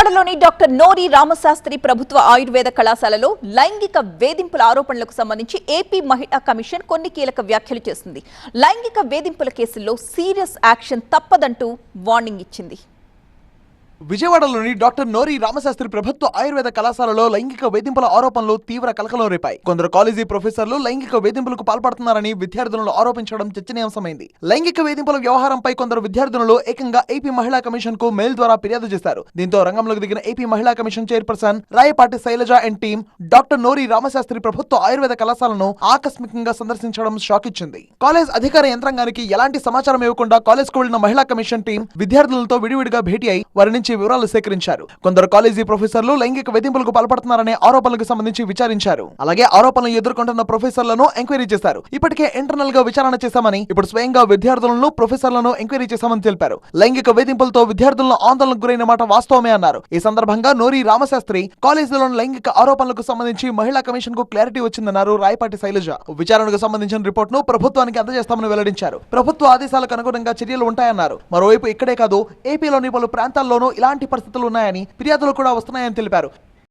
విజయవాడలోని డాక్టర్ నోరి రామశాస్త్రి ప్రభుత్వ ఆయుర్వేద కళాశాలలో లైంగిక వేధింపుల ఆరోపణలకు సంబంధించి ఏపీ మహిళా కమిషన్ కొన్ని కీలక వ్యాఖ్యలు చేసింది. లైంగిక వేధింపుల కేసుల్లో సీరియస్ యాక్షన్ తప్పదంటూ వార్నింగ్ ఇచ్చింది. విజయవాడలోని డాక్టర్ నోరి రామశాస్త్రి ప్రభుత్వ ఆయుర్వేద కళాశాలలో లైంగిక వేధింపుల ఆరోపణలు తీవ్ర కలకలం రేపాయి. కొందరు కాలేజీ ప్రొఫెసర్లు లైంగిక వేధింపులకు పాల్పడుతున్నారని విద్యార్థులను ఆరోపించడం చర్చనీయాంశమైంది. లైంగిక వేధింపుల వ్యవహారంపై కొందరు విద్యార్థులు ఏకంగా ఏపీ మహిళా కమిషన్ కు మెయిల్ ద్వారా ఫిర్యాదు చేశారు. దీంతో రంగంలోకి దిగిన ఏపీ మహిళా commission chairperson Rayapati Sailaja and team doctor Nori Ramasastri ప్రభుత్వ ఆయుర్వేద కళాశాలను ఆకస్మికంగా సందర్శించడం షాక్ ఇచ్చింది. కాలేజ్ అధికార యంత్రాంగానికి ఎలాంటి సమాచారం ఇవ్వకుండా కాలేజ్ కు వెళ్లిన మహిళా కమిషన్ టీం విద్యార్థులతో విడివిడిగా భేటీ అయి వారి నుంచి వివరాలు సేకరించారు. కొందరు కాలేజీ ప్రొఫెసర్లు లైంగిక వేధింపులకు పాల్పడుతున్నారనే ఆరోపణలకు సంబంధించి విచారించారు. అలాగే ఆరోపణలు ఎదుర్కొంటున్న ప్రొఫెసర్లను ఎంక్వైరీ చేశారు. ఇప్పటికే ఇంటర్నల్ గా విచారణ చేశామని, ఇప్పుడు స్వయంగా విద్యార్థులను ప్రొఫెసర్లను ఎంక్వైరీ చేశామని తెలిపారు. లైంగిక వేధింపులతో విద్యార్థులను ఆందోళనకు గురైన మాట వాస్తవమే అన్నారు. ఈ సందర్భంగా నోరి రామశాస్త్రి కాలేజీలోని లైంగిక ఆరోపణలకు సంబంధించి మహిళా కమిషన్ కు క్లారిటీ వచ్చిందన్నారు రాయపాటి శైలజ. విచారణకు సంబంధించిన రిపోర్ట్ ను ప్రభుత్వానికి అందజేస్తామని వెల్లడించారు. ప్రభుత్వ ఆదేశాలకు అనుగుణంగా చర్యలు ఉంటాయన్నారు. మరోవైపు ఇక్కడే కాదు, ఏపీలోని పలు ప్రాంతాల్లోనూ ఇలాంటి పరిస్థితులు ఉన్నాయని, ఫిర్యాదులు కూడా వస్తున్నాయని తెలిపారు.